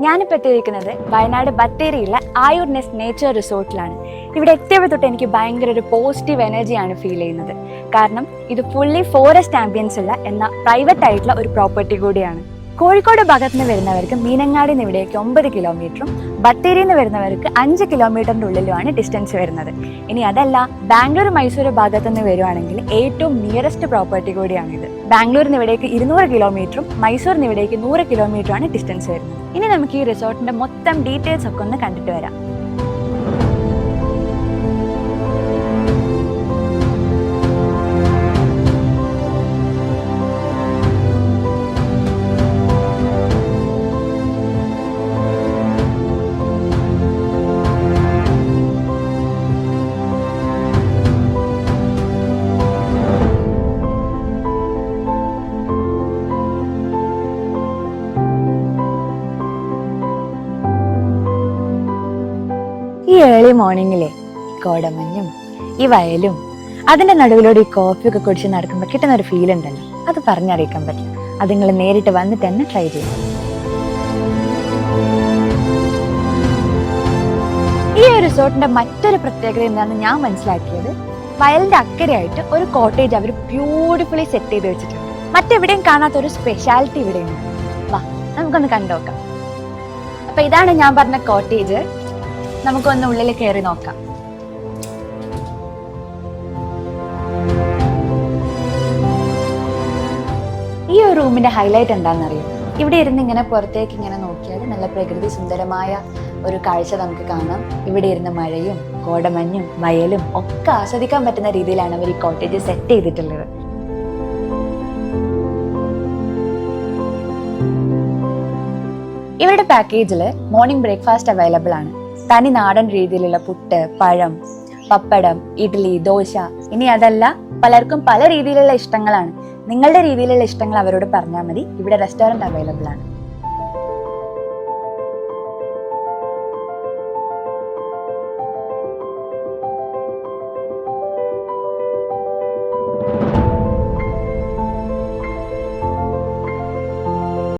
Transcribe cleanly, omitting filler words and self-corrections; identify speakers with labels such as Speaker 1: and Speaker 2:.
Speaker 1: ഞാനിപ്പോൾ എത്തിയിരിക്കുന്നത് Wayanad ബത്തേരിയിലെ Ayur nest nature റിസോർട്ടിലാണ്. ഇവിടെ എത്തിയപ്പോൾ തൊട്ട് എനിക്ക് ഭയങ്കര ഒരു പോസിറ്റീവ് എനർജിയാണ് ഫീൽ ചെയ്യുന്നത്. കാരണം ഇത് ഫുള്ളി ഫോറസ്റ്റ് ആംബിയൻസ് ഉള്ള എന്ന പ്രൈവറ്റ് ആയിട്ടുള്ള ഒരു പ്രോപ്പർട്ടി കൂടിയാണ്. കോഴിക്കോട് ഭാഗത്ത് നിന്ന് വരുന്നവർക്ക് മീനങ്ങാടി നിന്ന് ഇവിടേക്ക് 9 കിലോമീറ്ററും ബത്തേരിയിൽ നിന്ന് വരുന്നവർക്ക് 5 കിലോമീറ്ററിൻ്റെ ഉള്ളിലുമാണ് ഡിസ്റ്റൻസ് വരുന്നത്. ഇനി അതല്ല, ബാംഗ്ലൂർ മൈസൂർ ഭാഗത്ത് നിന്ന് വരുവാണെങ്കിൽ ഏറ്റവും നിയറസ്റ്റ് പ്രോപ്പർട്ടി കൂടിയാണിത്. ബാംഗ്ലൂരിൽ നിന്ന് ഇവിടേക്ക് 200 കിലോമീറ്ററും മൈസൂരിൽ നിന്ന് ഇവിടേക്ക് 100 കിലോമീറ്ററുമാണ് ഡിസ്റ്റൻസ് വരുന്നത്. ഇനി നമുക്ക് ഈ റിസോർട്ടിന്റെ മൊത്തം ഡീറ്റെയിൽസ് ഒക്കെ ഒന്ന് കണ്ടിട്ട് വരാം. ഈ ഏർലി മോർണിംഗിലെ കോടമഞ്ഞും ഈ വയലും അതിന്റെ നടുവിലൂടെ ഈ കോഫിയൊക്കെ കുടിച്ച് നടക്കുമ്പോൾ കിട്ടുന്ന ഒരു ഫീൽ ഉണ്ടല്ലോ, അത് പറഞ്ഞറിയിക്കാൻ പറ്റില്ല. അത് നിങ്ങൾ നേരിട്ട് വന്നിട്ട് തന്നെ ട്രൈ ചെയ്യും. ഈ ഒരു റിസോർട്ടിന്റെ മറ്റൊരു പ്രത്യേകത എന്താണെന്ന് ഞാൻ മനസ്സിലാക്കിയത്, വയലിന്റെ അക്കരെയായിട്ട് ഒരു കോട്ടേജ് അവർ ബ്യൂട്ടിഫുള്ളി സെറ്റ് ചെയ്ത് വെച്ചിട്ടുണ്ട്. മറ്റെവിടെയും കാണാത്ത ഒരു സ്പെഷ്യാലിറ്റി ഇവിടെയുണ്ട്. വാ, നമുക്കൊന്ന് കണ്ടുനോക്കാം. അപ്പൊ ഇതാണ് ഞാൻ പറഞ്ഞ കോട്ടേജ്. നമുക്കൊന്ന് ഉള്ളിൽ കയറി നോക്കാം. ഈ ഒരു റൂമിന്റെ ഹൈലൈറ്റ് എന്താണെന്നറിയോ? ഇവിടെ ഇരുന്ന് ഇങ്ങനെ പുറത്തേക്ക് ഇങ്ങനെ നോക്കിയാൽ നല്ല പ്രകൃതി സുന്ദരമായ ഒരു കാഴ്ച നമുക്ക് കാണാം. ഇവിടെ ഇരുന്ന് മഴയും കോടമഞ്ഞും വയലും ഒക്കെ ആസ്വദിക്കാൻ പറ്റുന്ന രീതിയിലാണ് അവർ ഈ കോട്ടേജ് സെറ്റ് ചെയ്തിട്ടുള്ളത്. ഇവരുടെ പാക്കേജിൽ മോർണിംഗ് ബ്രേക്ക്ഫാസ്റ്റ് അവൈലബിൾ ആണ്. തനി നാടൻ രീതിയിലുള്ള പുട്ട്, പഴം, പപ്പടം, ഇഡ്ഡലി, ദോശ. ഇനി അതല്ല, പലർക്കും പല രീതിയിലുള്ള ഇഷ്ടങ്ങളാണ്. നിങ്ങളുടെ രീതിയിലുള്ള ഇഷ്ടങ്ങൾ അവരോട് പറഞ്ഞാൽ മതി. ഇവിടെ റെസ്റ്റോറൻറ്റ് അവൈലബിൾ ആണ്.